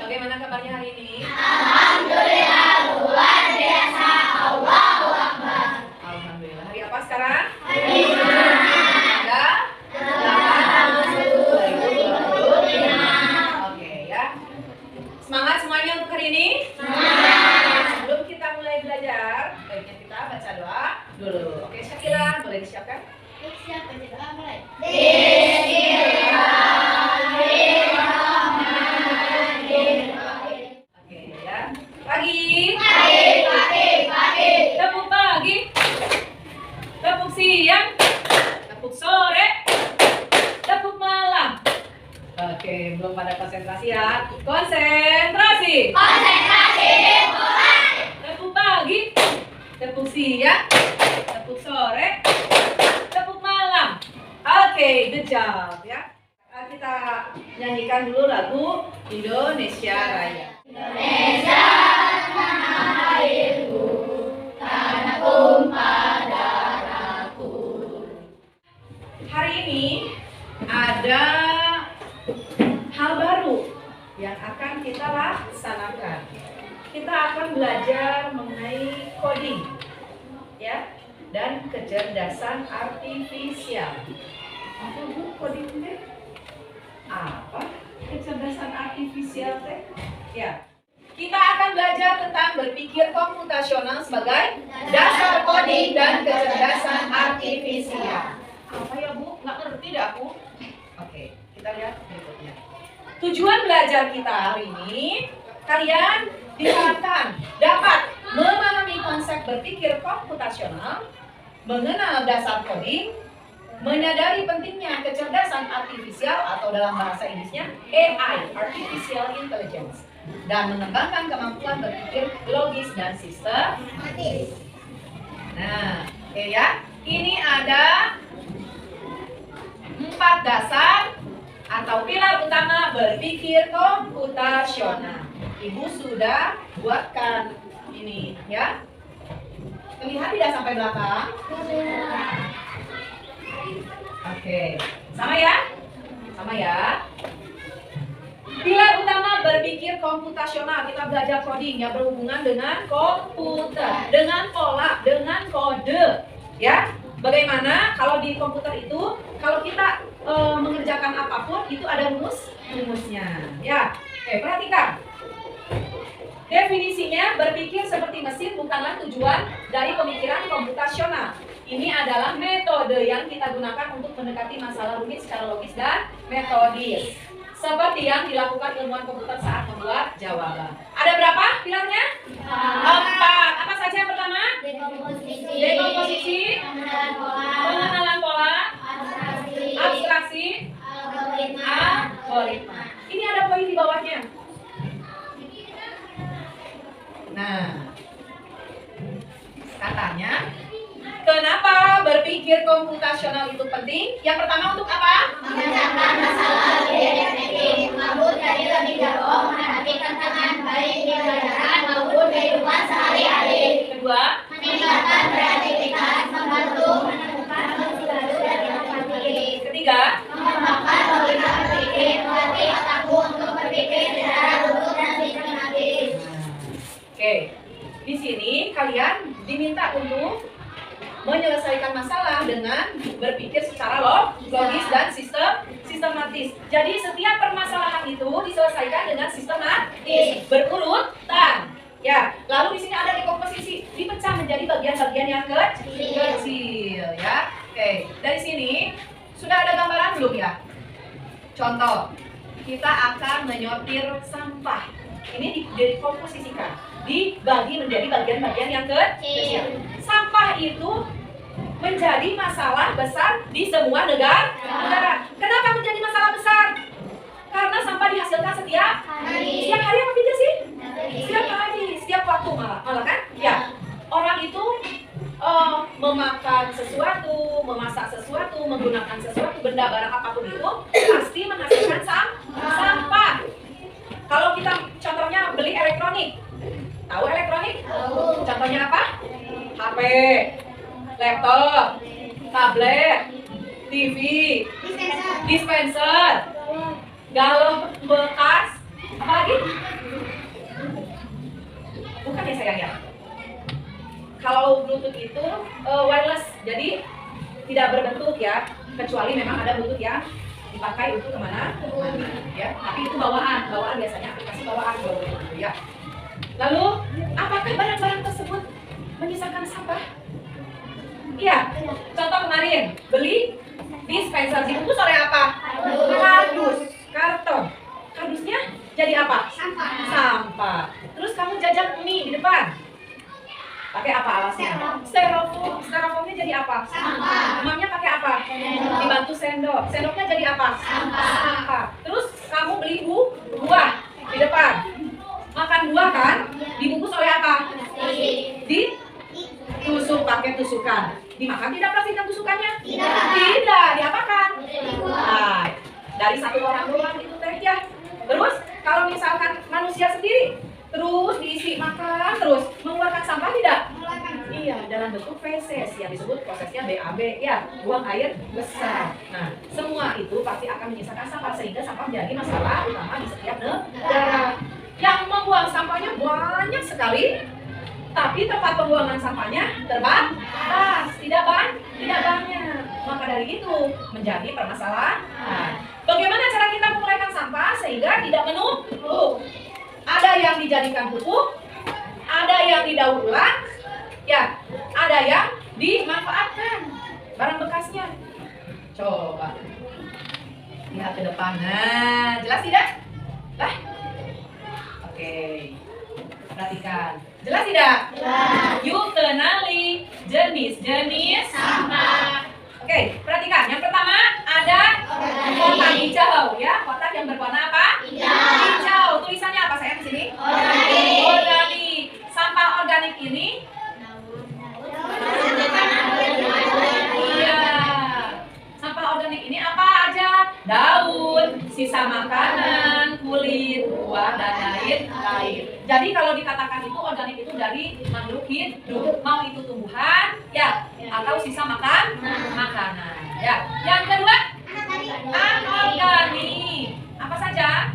Bagaimana kabarnya hari ini? Alhamdulillah luar biasa. Allahu Akbar. Alhamdulillah. Hari apa sekarang? Hari Jumat. Tanggal 8/10/2025. Oke ya. Semangat semuanya untuk hari ini? Semangat. Sebelum kita mulai belajar, baiknya kita baca doa dulu. Oke, Syakila, boleh disiapkan? Siap, baca doa mulai. Oke ya. Pagi. Pagi. Tepuk pagi. Tepuk siang. Tepuk sore. Tepuk malam. Oke, belum pada konsentrasi ya. Konsentrasi. Konsentrasi dimulai. Tepuk pagi. Tepuk siang. Tepuk sore. Tepuk malam. Oke, good job ya. Kita nyanyikan dulu lagu Indonesia Raya. Indonesia tanah airku, tanah tumpah darahku. Hari ini ada hal baru yang akan kita laksanakan. Kita akan belajar mengenai coding ya, dan kecerdasan artifisial. Apa Bu coding teh? Apa kecerdasan artifisial teh? Ya. Kita akan belajar tentang berpikir komputasional sebagai dasar coding dan kecerdasan artifisial. Apa ya Bu? Nggak ngerti dah aku. Oke, kita lihat berikutnya. Tujuan belajar kita hari ini, kalian diharapkan dapat memahami konsep berpikir komputasional, mengenal dasar coding, menyadari pentingnya kecerdasan artifisial atau dalam bahasa Inggrisnya AI, Artificial Intelligence, dan mengembangkan kemampuan berpikir logis dan sistematis. Nah, oke ya. Ini ada 4 dasar atau pilar utama berpikir komputasional. Ibu sudah buatkan ini ya. Terlihat tidak sampai belakang? Oke, sama ya? Sama ya? Pilar utama berpikir komputasional, kita belajar coding yang berhubungan dengan komputer, dengan pola, dengan kode, ya. Bagaimana kalau di komputer itu, kalau kita mengerjakan apapun itu ada rumusnya, ya. Oke, perhatikan. Definisinya, berpikir seperti mesin bukanlah tujuan dari pemikiran komputasional. Ini adalah metode yang kita gunakan untuk mendekati masalah rumit secara logis dan metodis. Seperti yang dilakukan ilmuwan komputer saat membuat jawaban. Ada berapa pilarnya? 4. Apa saja yang pertama? Dekomposisi, pengenalan pola, abstraksi, algoritma. Ini ada poin di bawahnya. Nah, katanya, kenapa berpikir komputasional itu penting? Yang pertama untuk apa? Memecahkan masalah lebih efektif, mampu dari lebih jauh menghadapi tantangan baik di pelajaran maupun kehidupan sehari-hari. Kedua, Meningkatkan kreativitas, membantu menemukan solusi baru dan inovatif. ketiga, Mengembangkan logika berpikir, melatih otakku untuk berpikir secara utuh dan sistematis. oke. Di sini kalian diminta untuk menyelesaikan masalah dengan berpikir secara logis dan sistematis. Jadi setiap permasalahan itu diselesaikan dengan sistematis, berurutan. Ya, lalu di sini ada dekomposisi, dipecah menjadi bagian-bagian yang kecil, ya. Oke, dari sini sudah ada gambaran belum ya? Contoh, kita akan menyortir sampah. Ini dikomposisikan, dibagi menjadi bagian-bagian yang kecil. Sampah itu menjadi masalah besar di semua negara. Kenapa menjadi masalah besar? Karena sampah dihasilkan setiap hari apa tidak sih? Setiap hari, setiap waktu malah kan? Ya. Orang itu memakan sesuatu, memasak sesuatu, menggunakan sesuatu, benda barang apapun itu pasti menghasilkan sampah. Kalau kita contohnya beli elektronik, tahu elektronik? Contohnya apa? HP, laptop, tablet, TV, dispenser, galau bekas, apa lagi? Bukan ya sayang ya. Kalau Bluetooth itu wireless, jadi tidak berbentuk ya, kecuali memang ada Bluetooth yang dipakai untuk kemana? Ya, tapi itu bawaan biasanya aplikasi bawaan gitu ya. Lalu, apakah barang-barang tersebut menyisakan sampah? Iya, contoh kemarin beli dispenser dibungkus oleh apa? Kardus, karton. Kardusnya jadi apa? Sampah. Terus kamu jajan mie di depan. Pakai apa alasnya? Styrofoam. Styrofoamnya jadi apa? Emangnya pakai apa? Dibantu sendok. Sendoknya jadi apa? Sampah. Terus kamu beli buah di depan. Makan buah kan? Dibungkus oleh apa? Ditusuk pakai tusukan. Dimakan tidak plastik dan tusukannya? Tidak. Diapakan? Nah, dari satu orang doang itu teh ya. Terus kalau misalkan manusia sendiri terus diisi makan terus mengeluarkan sampah tidak? Iya, dalam bentuk feses yang disebut prosesnya BAB ya, buang air besar. Nah, semua itu pasti akan menyisakan sampah sehingga sampah menjadi masalah utama di setiap negara. Yang membuang sampahnya banyak sekali, tapi tempat pembuangan sampahnya terbatas, tidak banyak. Maka dari itu menjadi permasalahan. Bagaimana cara kita menguraikan sampah sehingga tidak menumpuk? Ada yang dijadikan pupuk, ada yang didaur ulang, ya, ada yang dimanfaatkan barang bekasnya. Coba lihat ke depan. Nah, jelas tidak? Lah? Oke. Perhatikan. Jelas tidak? Jelas. Yuk kenali jenis-jenis sampah. Oke, perhatikan. Yang pertama ada kotak hijau ya, kotak yang berwarna apa? Hijau. Tulisannya apa sayang di sini? Organik. Sampah organik ini? Iya. Sampah organik ini apa aja? Daun, sisa makanan, kulit, buah dan lain-lain. Jadi kalau dikatakan itu organik itu dari makhluk hidup, mau itu tumbuhan, ya, atau sisa makanan, ya. Yang kedua, anorganik. Apa saja?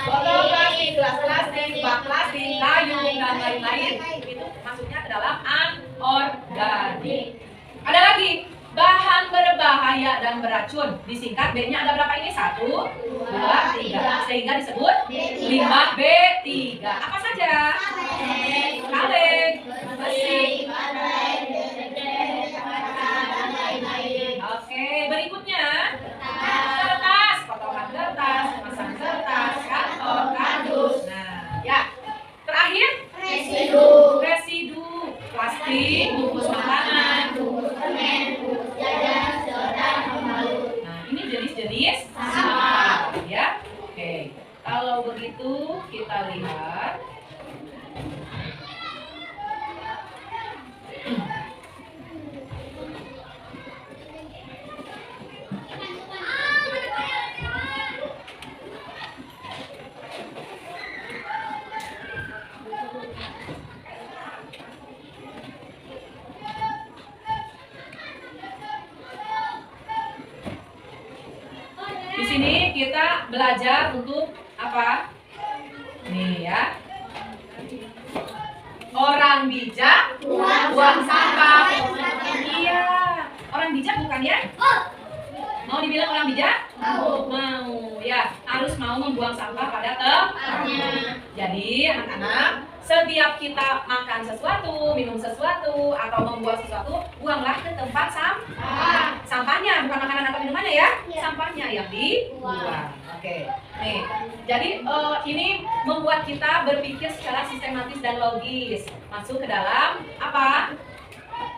Botol plastik, gelas plastik, bak plastik, gayung dan lain-lain. Itu masuknya ke dalam anorganik. Ada lagi bahan berbahaya dan beracun. Disingkat B-nya ada berapa ini? 1, 2, 3. Sehingga disebut limbah B3. Apa saja? Kaleng, besi. Oke, berikutnya kertas, potongan kertas, kemasan kertas, karton, kardus. Nah, ya. Terakhir residu plastik, bungkus makanan, nah, ini jenis-jenis sampah ya. Oke, kalau begitu kita lihat. Di sini kita belajar untuk apa? Nih ya. Orang bijak buang sampah. Iya. Orang bijak bukan ya? Mau dibilang orang bijak? Mau. Ya, harus mau membuang sampah pada tempatnya. Jadi, anak-anak, setiap kita makan sesuatu, minum sesuatu, atau membuang sesuatu, buanglah ke tempat sampah. Sampahnya, bukan makanan atau minumannya ya. Sampahnya yang dibuang. Oke. Nih, jadi ini membuat kita berpikir secara sistematis dan logis. Masuk ke dalam apa?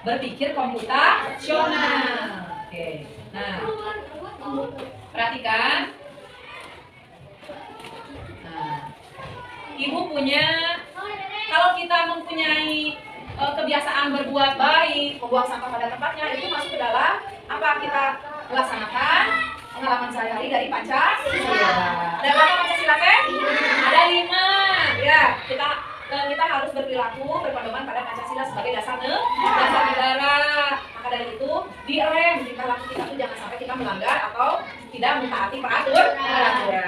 Berpikir komputasional. Oke. Nah, perhatikan. Nah, ibu punya, kalau kita mempunyai kebiasaan berbuat baik, membuang sampah pada tempatnya, itu masuk ke dalam apa kita melaksanakan pengalaman sehari-hari dari Pancasila. Ada berapa Pancasila teh? Ada 5. Ya, kita harus berperilaku berpedoman pada Pancasila sebagai dasar negara. Maka dari itu direm tingkah laku kita tuh jangan sampai kita melanggar atau tidak mentaati peraturan.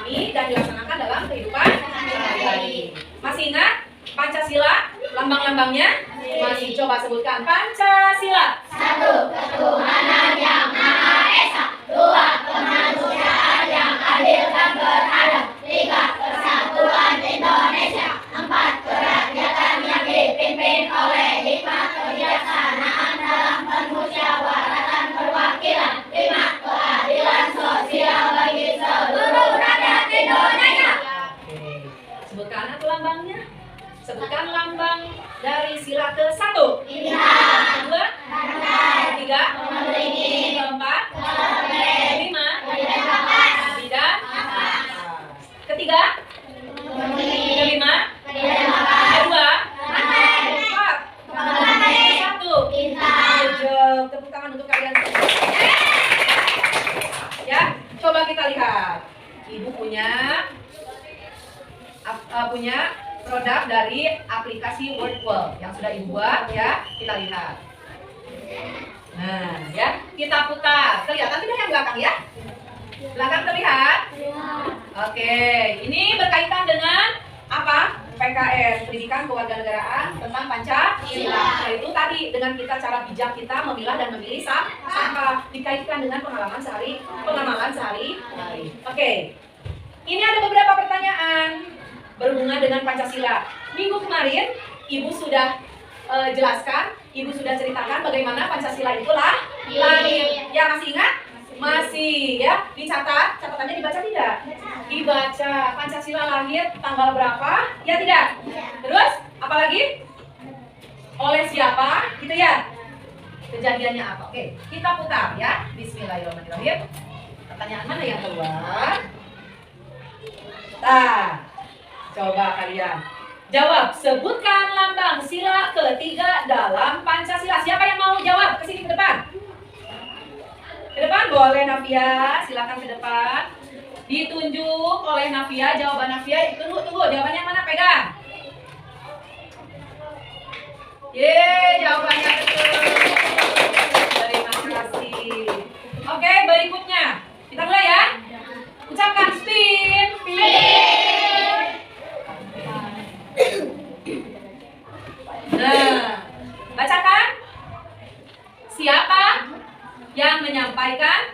dipahami dan dilaksanakan dalam kehidupan sehari-hari. Masih ingat Pancasila? Lambang-lambangnya? Masih. Coba sebutkan Pancasila. 1. Ketuhanan yang Maha Esa. 2. Kemanusiaan yang adil dan beradab. 3. Persatuan Indonesia. 4. Kerakyatan yang dipimpin oleh hikmat kebijaksanaan dalam permusyawaratan perwakilan. 5. Keadilan sosial bagi seluruh rakyat Indonesia. Oke. Sebutkan apa lambangnya? Sebutkan lambang dari sila ke-1. Bintang. 2, 3, Memiliki. 4, 5, Kebijakan. dan ketiga, kelima, kedua, keempat, satu. Jawab. Tepuk tangan untuk kalian semua. Ya, coba kita lihat. Ibu punya produk dari aplikasi Wordwall yang sudah ibu buat ya. Kita lihat. Nah, ya, kita putar. Kelihatan tidak yang belakang ya? Belakang terlihat? Oke, ini berkaitan dengan apa? PKS, Pendidikan Kewarganegaraan tentang Pancasila. Itu tadi dengan cara bijak kita memilah dan memilih sampah dikaitkan dengan pengalaman sehari. Oke, ini ada beberapa pertanyaan berhubungan dengan Pancasila. Minggu kemarin Ibu sudah jelaskan, Ibu sudah ceritakan bagaimana Pancasila itu lahir. Ya, masih ingat? Masih ya, dicatat, catatannya dibaca tidak? Dibaca. Pancasila lahir tanggal berapa? Ya tidak? Terus apalagi? Oleh siapa? Gitu ya? Kejadiannya apa? Oke, kita putar ya. Bismillahirrahmanirrahim. Pertanyaan mana yang keluar? Nah, coba kalian jawab. Sebutkan lambang sila ketiga dalam Pancasila. Siapa yang mau jawab? Kesini ke depan. Ke depan boleh Navia, silakan ke depan. Ditunjuk oleh Navia, jawaban Navia. Tunggu, jawabannya mana? Pegang. Jawabannya betul. Terima kasih. Oke, berikutnya. Kita mulai ya. Ucapkan spin. Nah, bacakan. Siapa yang menyampaikan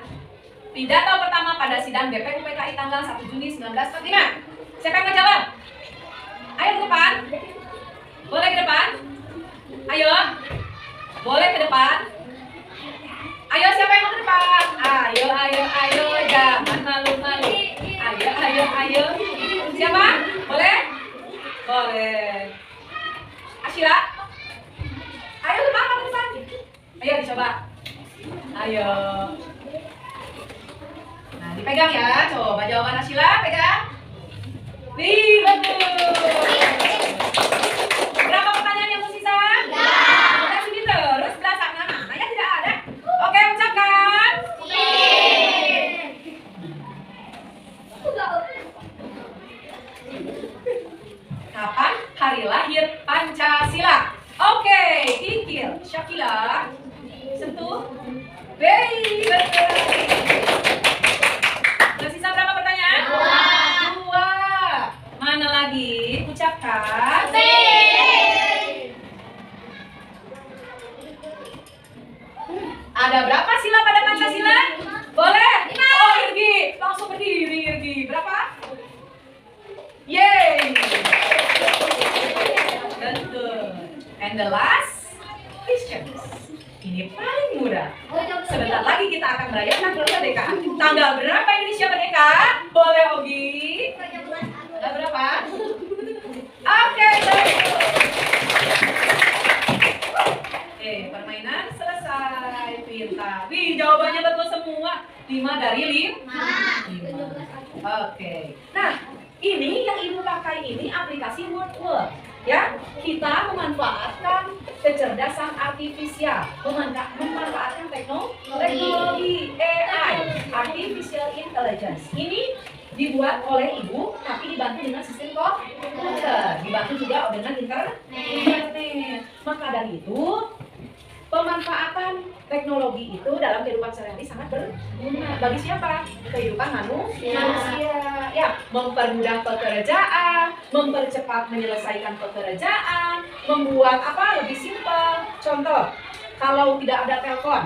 pidato pertama pada sidang BPUPKI tanggal 1 Juni 1945? Siapa yang menjawab? Ayo ke depan. Boleh ke depan? Ayo. Boleh ke depan? Ayo, siapa yang mau ke depan? Ayo, jangan malu-malu. Ayo. Siapa? Boleh? Boleh. Asyira? Ayo ke depan. Ayo dicoba. Ayo. Nah, dipegang ya. Coba jawaban Asyila, pegang. Wih, betul. Berapa pertanyaan yang tersisa? Kita sini terus belakangan. Nah, ya tidak ada. Oke, ucapkan. Kapan hari lahir Pancasila? Oke, Kikil, Syakila, sentuh. Baik, betul. Tersisa berapa pertanyaan? 2. Mana lagi? Ucapkan. Ada berapa sila pada Pancasila? Boleh? Oh, Irgi, langsung berdiri Irgi. Berapa? Yeay. Betul. And the last question. Ini paling mudah. Sebentar lagi kita akan merayakan kemerdekaan. Tanggal berapa Indonesia merdeka? Boleh Ogi? Tanggal berapa? Oke, baik. Permainan selesai. Pintar. Wih, jawabannya betul semua. 5 dari 5. Oke. Nah, ini yang Ibu pakai ini aplikasi Wordwall. Ya, kita memanfaatkan kecerdasan artifisial, memanfaatkan teknologi AI, artificial intelligence. Ini dibuat oleh Ibu, tapi dibantu dengan sistem komputer, dibantu juga dengan internet. Maka dari itu, Pemanfaatan teknologi itu dalam kehidupan sehari-hari sangat berguna. Bagi siapa? Kehidupan manusia. Ya, mempermudah pekerjaan, mempercepat menyelesaikan pekerjaan, membuat apa lebih simpel. Contoh, kalau tidak ada telepon,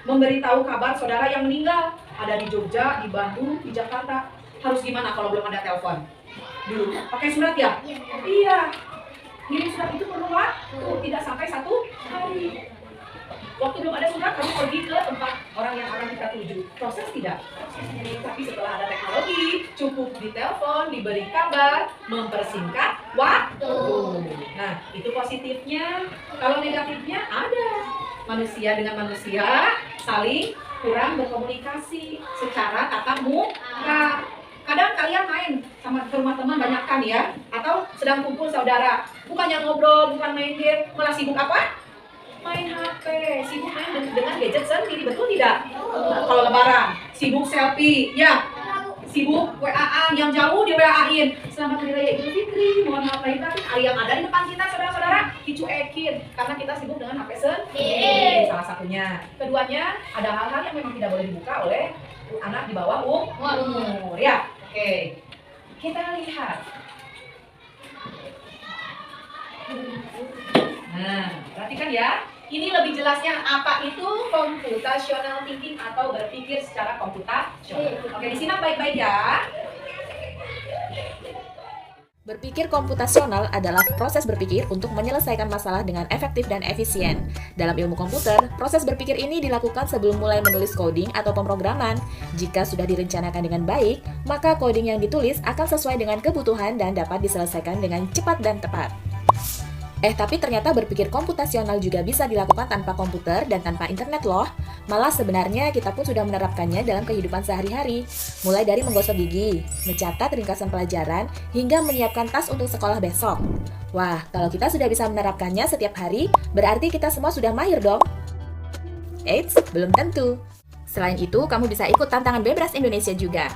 memberitahu kabar saudara yang meninggal ada di Jogja, di Bandung, di Jakarta. Harus gimana kalau belum ada telepon? Dulu pakai surat ya? Iya. Ngirim surat itu perlu waktu, tidak sampai 1 hari. Waktu belum ada surat, kamu pergi ke tempat orang yang akan kita tuju. Proses tidak? Tapi setelah ada teknologi, cukup ditelepon, diberi kabar, mempersingkat waktu. Nah, itu positifnya. Kalau negatifnya ada. Manusia dengan manusia saling kurang berkomunikasi secara tatap muka. Kadang kalian main sama ke rumah teman banyak kan ya, atau sedang kumpul saudara, bukannya ngobrol, bukan main game, malah sibuk apa? Main HP, sibuk main dengan gadget sendiri, betul tidak? Kalau lebaran, sibuk selfie, ya, sibuk WA-an, yang jauh di WA-in. Selamat Hari Raya Idul Fitri, mohon maaf lahir batin. Yang ada di depan kita saudara-saudara dicuekin karena kita sibuk dengan HP sendiri. Salah satunya. Keduanya, ada hal-hal yang memang tidak boleh dibuka oleh anak di bawah umur, ya. Oke, kita lihat. Nah, perhatikan ya. Ini lebih jelasnya apa itu computational thinking atau berpikir secara komputasional. Oke, disimak baik-baik ya. Berpikir komputasional adalah proses berpikir untuk menyelesaikan masalah dengan efektif dan efisien. Dalam ilmu komputer, proses berpikir ini dilakukan sebelum mulai menulis coding atau pemrograman. Jika sudah direncanakan dengan baik, maka coding yang ditulis akan sesuai dengan kebutuhan dan dapat diselesaikan dengan cepat dan tepat. Tapi ternyata berpikir komputasional juga bisa dilakukan tanpa komputer dan tanpa internet loh. Malah sebenarnya kita pun sudah menerapkannya dalam kehidupan sehari-hari. Mulai dari menggosok gigi, mencatat ringkasan pelajaran, hingga menyiapkan tas untuk sekolah besok. Wah, kalau kita sudah bisa menerapkannya setiap hari, berarti kita semua sudah mahir dong. Eits, belum tentu. Selain itu, kamu bisa ikut tantangan Bebras Indonesia juga.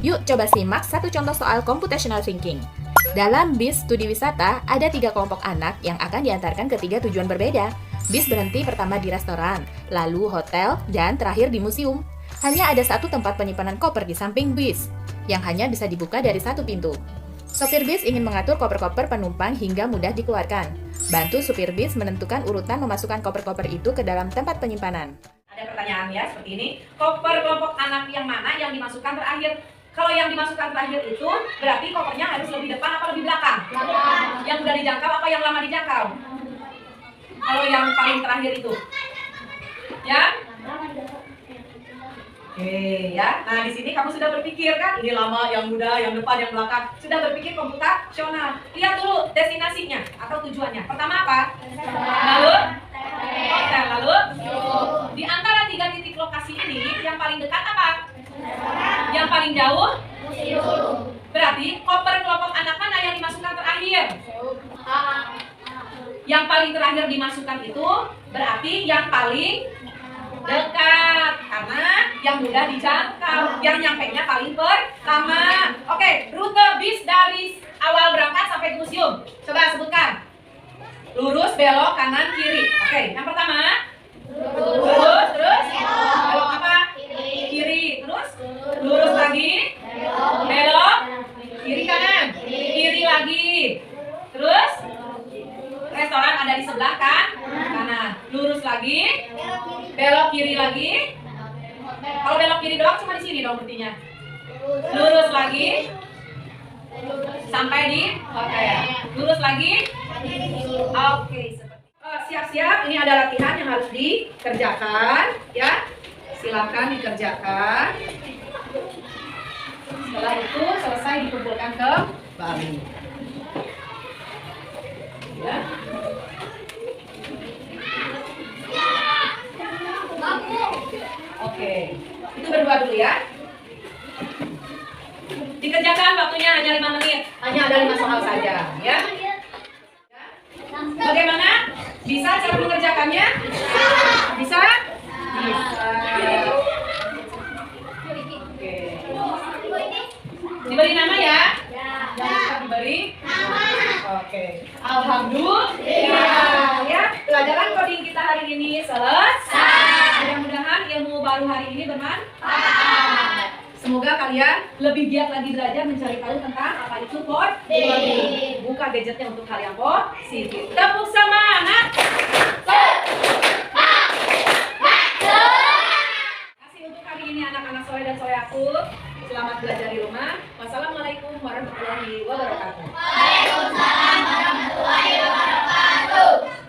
Yuk coba simak satu contoh soal computational thinking. Dalam bis studi wisata, ada 3 kelompok anak yang akan diantarkan ke 3 tujuan berbeda. Bis berhenti pertama di restoran, lalu hotel, dan terakhir di museum. Hanya ada satu tempat penyimpanan koper di samping bis, yang hanya bisa dibuka dari satu pintu. Sopir bis ingin mengatur koper-koper penumpang hingga mudah dikeluarkan. Bantu supir bis menentukan urutan memasukkan koper-koper itu ke dalam tempat penyimpanan. Ada pertanyaan ya, seperti ini. Koper kelompok anak yang mana yang dimasukkan terakhir? Kalau yang dimasukkan terakhir itu berarti kopernya harus lebih depan apa lebih belakang? Belakang. Yang sudah dijangkau apa yang lama dijangkau? Kalau yang paling terakhir itu, ya? Oke, ya. Nah, di sini kamu sudah berpikir kan? Ini lama, yang muda, yang depan, yang belakang. Sudah berpikir komputasional. Lihat dulu destinasinya atau tujuannya. Pertama apa? Lalu? Hotel. Lalu? Di antara 3 titik lokasi ini, yang paling dekat apa? Yang paling jauh? Berarti koper kelompok anak mana yang dimasukkan terakhir? Yang paling terakhir dimasukkan itu berarti yang paling dekat, karena yang mudah dijangkau, yang nyampenya paling pertama. Oke, rute bis dari awal berangkat sampai ke museum. Coba sebutkan. Lurus, belok, kanan, kiri. Oke, yang pertama lurus, terus belok apa? Kiri, terus lurus lagi, belok, kiri kanan, kiri lagi, terus restoran ada di sebelah kanan, lurus lagi, belok kiri lagi. Kalau belok kiri doang cuma di sini dong berartinya. Lurus lagi sampai di hotel, lurus lagi. Oke, siap-siap. Ini ada latihan yang harus dikerjakan, ya. Silakan dikerjakan. Setelah itu selesai dikumpulkan ke Bali. Ya. Oke, itu berdua dulu ya. Dikerjakan waktunya hanya 5 menit. Hanya ada 5 soal saja, ya. Bagaimana? Bisa cara mengerjakannya? Bisa? Bisa. Oke. Diberi nama ya? Jangan diberi nama. Oke. Alhamdulillah. Ya, pelajaran coding kita hari ini selesai. kalian lebih giat lagi belajar mencari tahu tentang apa itu coding. Buka gadgetnya untuk hal yang positif. Tepuk semangat. Kasih untuk hari ini anak-anak soleh dan solehaku. Selamat belajar di rumah. Wassalamualaikum warahmatullahi wabarakatuh. Waalaikumsalam warahmatullahi wabarakatuh.